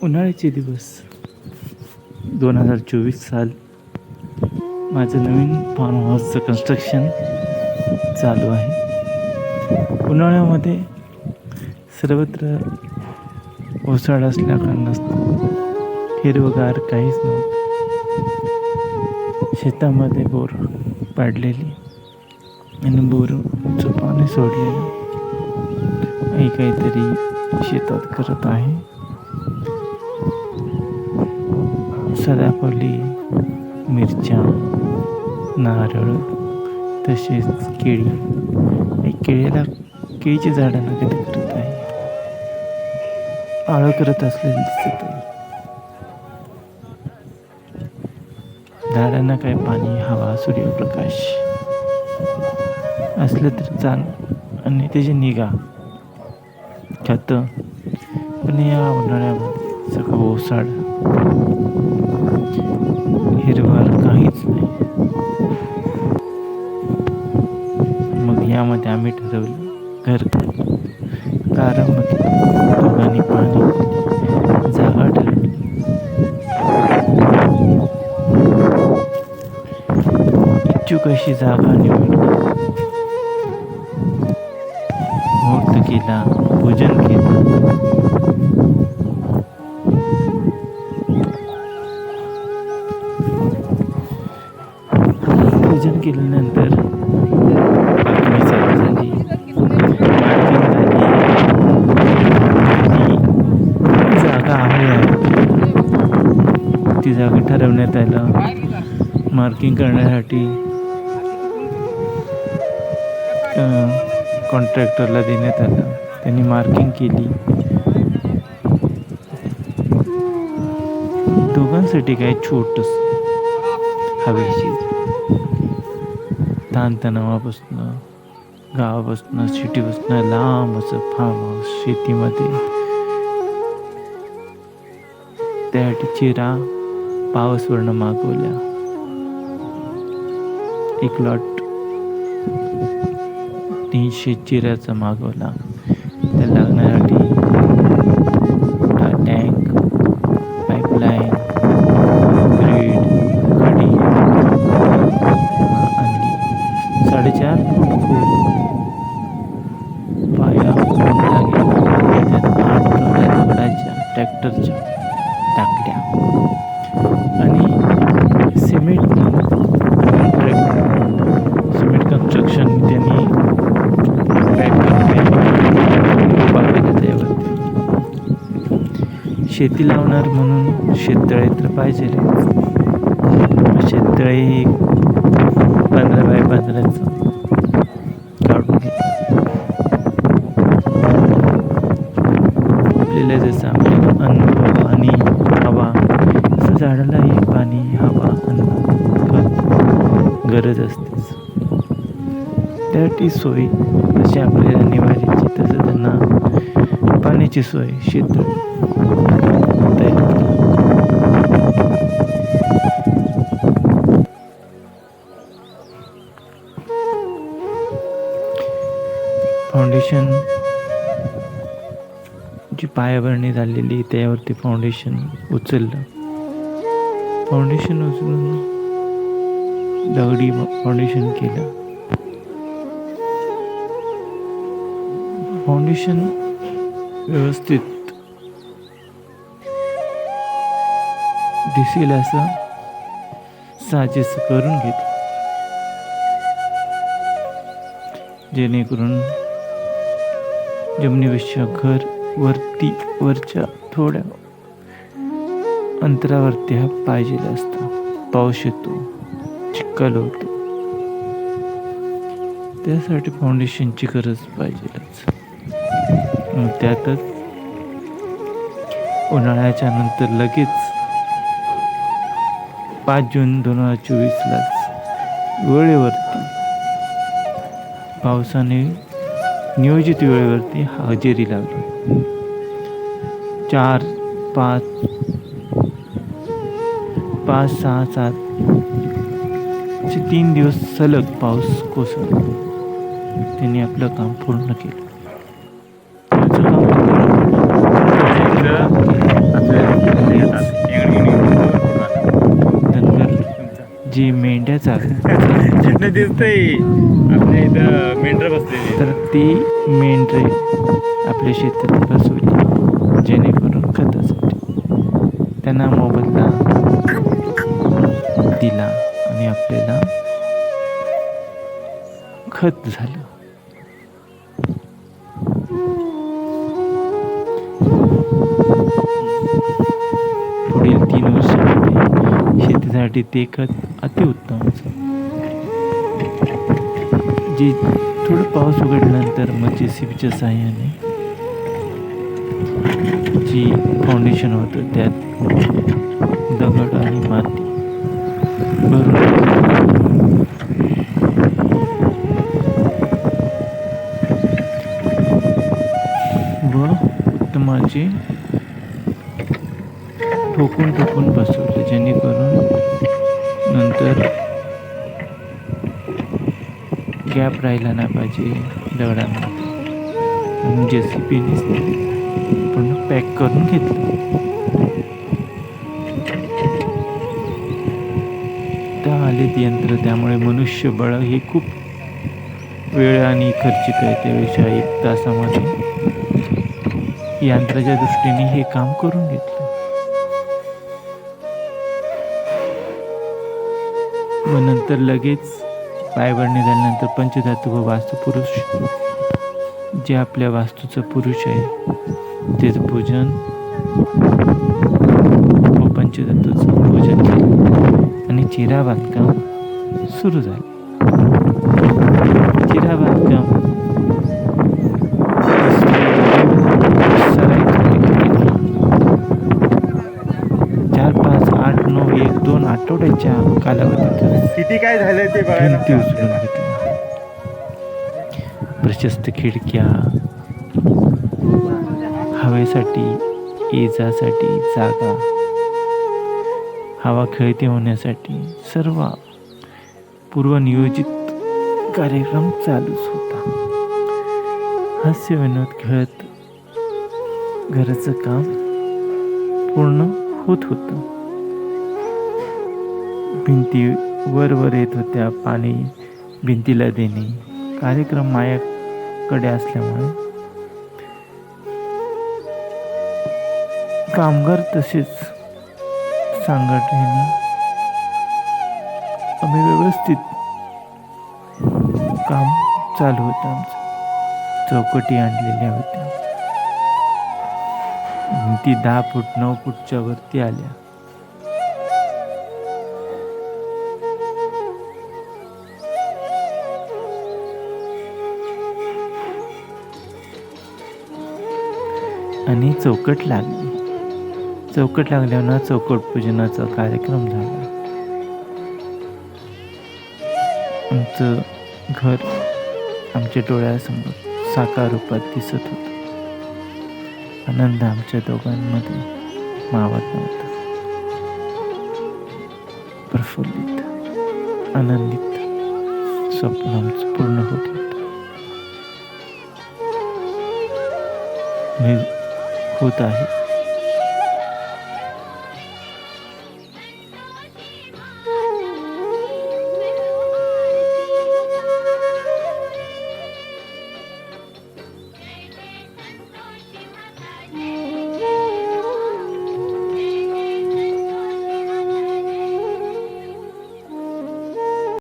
उन्हाळ्याचे दिवस 2024 साल. माझं नवीन फार्म हाऊसचं कन्स्ट्रक्शन चालू आहे. उन्हाळ्यामध्ये सर्वत्र ओसाड असल्या कारणास्तव हिरवगार काहीच नव्हतं. शेतामध्ये बोर पाडलेली आणि बोरचं पाणी सोडलेलं. आई काहीतरी शेतात करत आहे. सदाफुली, मिरच्या, नारळ, तसेच केळी. केळीच्या झाडांना कधी करत आहे, आळं करत असलेलं दिसत आहे. झाडांना काय पाणी, हवा, सूर्यप्रकाश असलं तर चाल आणि त्याची निगा खतं. पण या उन्हाळ्यामध्ये सगळं ओसाड, हिरवळ काहीच नाही. मग यामध्ये आम्ही ठरवलं घर दारामध्ये दोघांनी पाणी जागा ठरवली. इच्छुक अशी जागा निवडली. मुहूर्त केला, पूजन केलं. पूजन केल्यानंतर पाकळी चालू झाली, मार्किंग झाली. आणि जागा आहे ती जागा ठरवण्यात आलं. मार्किंग करण्यासाठी कॉन्ट्रॅक्टरला देण्यात आलं. त्यांनी मार्किंग केली. दोघांसाठी काय छोटस हवेशीर, ताणतणावापासनं, गावापासनं, सिटीपासनं लांब असं फार्म हाऊस शेतीमध्ये. त्यासाठी चिरा पावसवरनं मागवल्या. एक लॉट 300 चिऱ्याचा मागवला. त्याला लागण्यासाठी टँक, पाईपलाईन, ग्रीड, कडी आणली. 4.5 फूट खोल पाया लागेल. त्यात 8 ट्रॉल्या दगडाच्या ट्रॅक्टरच्या टाकल्या आणि सिमेंट कन्स्ट्रक्शन त्यांनी शेती लावणार म्हणून शेततळे तर पाहिजे. शेततळे 15 बाय 15 काढून घे. आपल्याला जसं आपल्याला अन्न, पाणी, हवा, तसं झाडालाही पाणी, हवा, अन्न गरज असतेच. त्यासाठी सोय जशी आपल्याला निवाऱ्याची तसं त्यांना पाण्याची सोय शेततळे तयार. फाउंडेशन जी पायाभरणी झालेली त्यावरती फाउंडेशन उचललं. फाउंडेशन उचलून दगडी फाउंडेशन केलं. फाउंडेशन व्यवस्थित दिसेल असं साजेस करून घेतलं, जेणेकरून जमिनीपेक्षा घर वरच्या थोड्या अंतरावरती हा पाहिजे असता. पाऊस येतो, चिखल होतो, त्यासाठी फाउंडेशनची गरज पाहिजेलच. मग त्यातच उन्हाळ्याच्या नंतर लगेच 5 जून 2024 वेळेवरती पावसाने नियोजित वेळेवरती हजेरी लावली. 4, 5, 6, 7 असे 3 दिवस सलग पाऊस कोसळला. त्यांनी आपलं काम पूर्ण केलं. आपल्याला जी मेंढ्या चिटणं दिसतंय आपल्या इथं मेंढर बसलेली. तर ती मेंढरे आपल्या शेतात बसवली जेणेकरून खतासाठी. त्यांना मोबदला दिला आणि आपल्याला खत झालं. पुढील 3 वर्षांमध्ये शेतीसाठी ते खत अतिउत्तम असं. जी थोडं पाऊस उघडल्यानंतर मग JCBच्या साहाय्याने जी फाउंडेशन होतं त्यात दगड आणि माती भरून व उत्तमाचे ठोकून ठोकून बसवले जेणेकरून नंतर गॅप राहिला नाही पाहिजे दगडांमध्ये. JCBने पूर्ण पॅक करून घेतलं. त्या आलेत यंत्र, त्यामुळे मनुष्यबळ हे खूप वेळ आणि खर्चिक आहे. त्यापेक्षा 1 तासामध्ये यंत्राच्या दृष्टीने हे काम करून घेतलं. व नंतर लगेच पायाभरणी झाल्यानंतर पंचधातू व वास्तुपुरुष जे आपल्या वास्तूचं पुरुष आहे त्याचं पूजन व पंचधातूचं पूजन केलं आणि चिरा बांधकाम सुरू झाले. चिरा बांधकाम 4, 5, 8, 9, 1, 2 आठवड्याच्या कालावधीत किती काय झालंय ते बघायला. भिंती उचलून घेतल्या. प्रशस्त खिडक्या, हवेसाठी येजासाठी जागा, हवा खेळती होण्यासाठी सर्व पूर्वनियोजित कार्यक्रम चालूच होता. हास्य विनोद खेळत घराचं काम पूर्ण होत होतं. भिंती वर येत होत्या. पाणी भिंतीला देणे, कार्यक्रम माझ्याकडे असल्यामुळे कामगार तसेच संघटनेने आम्ही व्यवस्थित काम चालू होतं आमचं. चौकटी आणलेल्या होत्या. भिंती 10 फूट 9 फूटच्या वरती आल्या. आणि चौकट लागली. चौकट लागल्यावर चौकट पूजनाचा कार्यक्रम झाला. आमचं घर आमच्या डोळ्यासमोर साकार रूपात दिसत होतं. आनंद आमच्या दोघांमध्ये मावत नव्हता. प्रफुल्लित आनंदित स्वप्न आमचं पूर्ण होत होतं. होत आहे.